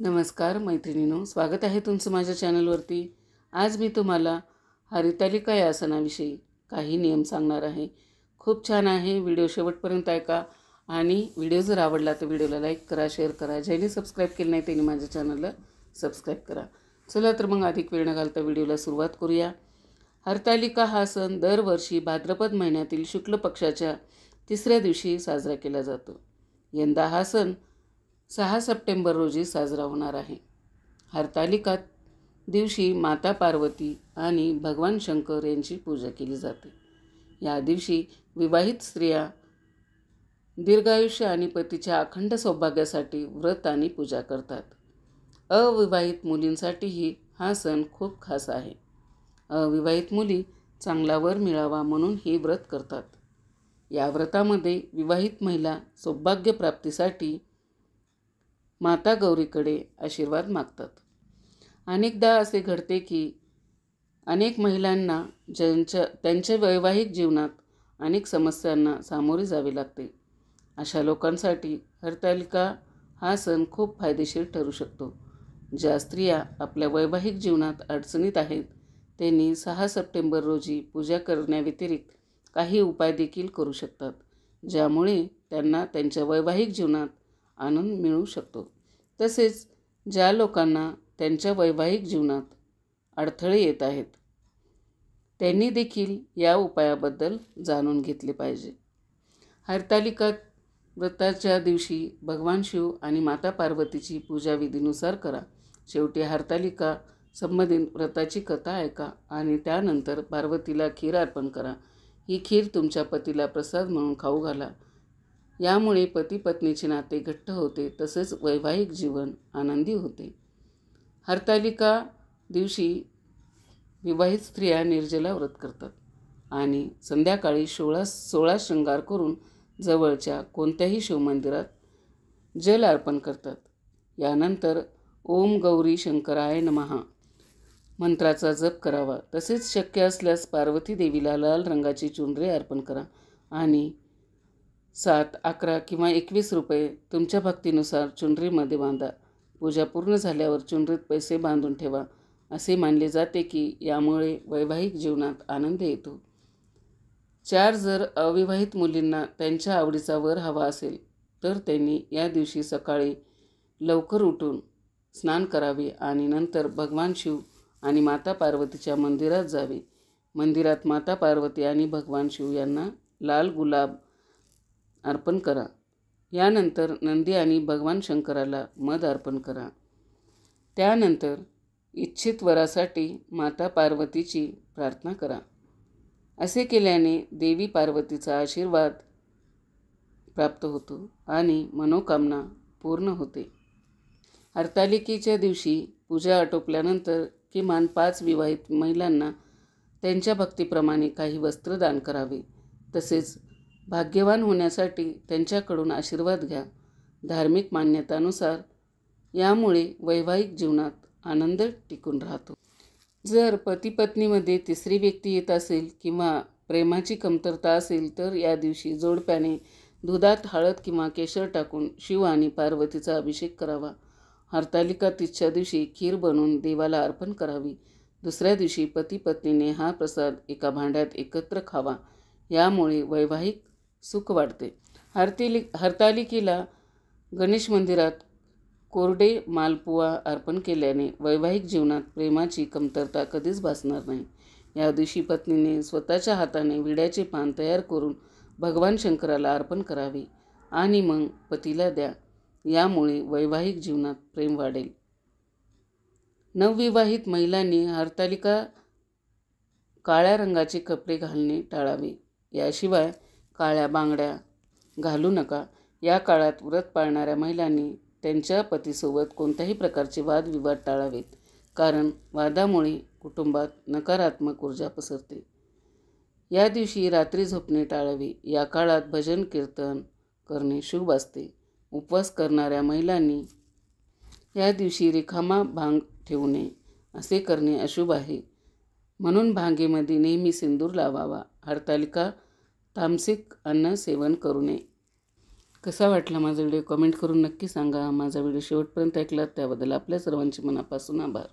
नमस्कार मैत्रिणींनो, स्वागत आहे तुमचं माझ्या चॅनलवरती। आज मी तुम्हाला हरितालिका या आसनाविषयी काही नियम सांगणार आहे। खूप छान आहे, व्हिडिओ शेवटपर्यंत ऐका आणि व्हिडिओ जर आवडला तर व्हिडिओला लाईक करा, शेअर करा। ज्यांनी सबस्क्राईब केलं नाही त्यांनी माझ्या चॅनलला सबस्क्राईब करा। चला तर मग अधिक वेळ न घालता व्हिडिओला सुरुवात करूया। हरितालिका हा सण दरवर्षी भाद्रपद महिन्यातील शुक्ल पक्षाच्या 3ऱ्या दिवशी साजरा केला जातो। यंदा हा सण 6 सप्टेंबर रोजी साजरा होणार आहे। हरतालिका दिवशी माता पार्वती आणि भगवान शंकर यांची पूजा केली जाते। या दिवशी विवाहित स्त्रिया दीर्घायुष्य आणि पतीच्या अखंड सौभाग्यासाठी व्रत आणि पूजा करतात। अविवाहित मुलींसाठीही हा सण खूप खास आहे। अविवाहित मुली चांगला वर मिळावा म्हणून हे व्रत करतात। या व्रतामध्ये विवाहित महिला सौभाग्य प्राप्तीसाठी माता गौरीकडे आशीर्वाद मागतात। अनेकदा असे घडते की अनेक महिलांना त्यांच्या वैवाहिक जीवनात अनेक समस्यांना सामोरे जावे लागते। अशा लोकांसाठी हरतालिका हा सण खूप फायदेशीर ठरू शकतो। ज्या स्त्रिया आपल्या वैवाहिक जीवनात अडचणीत आहेत त्यांनी 6 सप्टेंबर रोजी पूजा करण्याव्यतिरिक्त काही उपाय देखील करू शकतात, ज्यामुळे त्यांना त्यांच्या वैवाहिक जीवनात आनंद मिळू शकतो। तसेच ज्या लोकांना त्यांच्या वैवाहिक जीवनात अडथळे येत आहेत त्यांनी देखील या उपायाबद्दल जाणून घेतले पाहिजे। हरतालिका व्रताच्या दिवशी भगवान शिव आणि माता पार्वतीची पूजा विधीनुसार करा। शेवटी हरतालिका संबंधित व्रताची कथा ऐका आणि त्यानंतर पार्वतीला खीर अर्पण करा। ही खीर तुमच्या पतीला प्रसाद म्हणून खाऊ घाला। यामुळे पती पत्नीचे नाते घट्ट होते, तसेच वैवाहिक जीवन आनंदी होते। हरतालिका दिवशी विवाहित स्त्रिया निर्जला व्रत करतात आणि संध्याकाळी 16 शृंगार करून जवळच्या कोणत्याही शिवमंदिरात जल अर्पण करतात। यानंतर ओम गौरी शंकराय नमः मंत्राचा जप करावा। तसेच शक्य असल्यास पार्वती देवीला लाल रंगाची चुनरी अर्पण करा आणि 7, 11 किंवा 21 रुपये तुमच्या भक्तीनुसार चुनरीमध्ये बांधा। पूजा पूर्ण झाल्यावर चुनरीत पैसे बांधून ठेवा। असे मानले जाते की यामुळे वैवाहिक जीवनात आनंद येतो। 4 जर अविवाहित मुलींना त्यांच्या आवडीचा वर हवा असेल तर त्यांनी या दिवशी सकाळी लवकर उठून स्नान करावे आणि नंतर भगवान शिव आणि माता पार्वतीच्या मंदिरात जावे। मंदिरात माता पार्वती आणि भगवान शिव यांना लाल गुलाब अर्पण करा। यानंतर नंदी आणि भगवान शंकराला मध अर्पण करा। त्यानंतर इच्छित वरासाठी माता पार्वतीची प्रार्थना करा। असे केल्याने देवी पार्वतीचा आशीर्वाद प्राप्त होतो आणि मनोकामना पूर्ण होते। हरतालिकेच्या दिवशी पूजा आटोपल्यानंतर किमान 5 विवाहित महिलांना त्यांच्या भक्तीप्रमाणे काही वस्त्र दान करावे। तसेच भाग्यवान होण्यासाठी त्यांच्याकडून आशीर्वाद घ्या। धार्मिक मान्यतानुसार यामुळे वैवाहिक जीवनात आनंद टिकून राहतो। जर पती पत्नीमध्ये तिसरी व्यक्ती येत असेल किंवा प्रेमाची कमतरता असेल तर या दिवशी जोडप्याने दुधात हळद किंवा केशर टाकून शिव आणि पार्वतीचा अभिषेक करावा। हरतालिका तीजच्या दिवशी खीर बनवून देवाला अर्पण करावी। दुसऱ्या दिवशी पती पत्नीने हा प्रसाद एका भांड्यात एकत्र खावा। यामुळे वैवाहिक सुख वाढते। हरतालिकेला गणेश मंदिरात कोरडे मालपुआ अर्पण केल्याने वैवाहिक जीवनात प्रेमाची कमतरता कधीच भासणार नाही। या दिवशी पत्नीने स्वतःच्या हाताने विड्याचे पान तयार करून भगवान शंकराला अर्पण करावे आणि मग पतीला द्या। यामुळे वैवाहिक जीवनात प्रेम वाढेल। नवविवाहित महिलांनी हरतालिका काळ्या रंगाचे कपडे घालणे टाळावे। याशिवाय काळ्या बांगड्या घालू नका। या काळात व्रत पाळणाऱ्या महिलांनी त्यांच्या पतीसोबत कोणत्याही प्रकारचे वादविवाद टाळावेत, कारण वादामुळे कुटुंबात नकारात्मक ऊर्जा पसरते। या दिवशी रात्री झोपणे टाळावे। या काळात भजन कीर्तन करणे शुभ असते। उपवास करणाऱ्या महिलांनी या दिवशी रिकामा भांग ठेवू नये। असे करणे अशुभ आहे, म्हणून भांगेमध्ये नेहमी सिंदूर लावावा। हरतालिका तामसिक अन्न सेवन करू नये। कसा वाटला माझा व्हिडिओ कमेंट करून नक्की सांगा. माझा व्हिडिओ शेवटपर्यंत ऐकलात त्याबद्दल आपल्या सर्वांचे मनापासून आभार.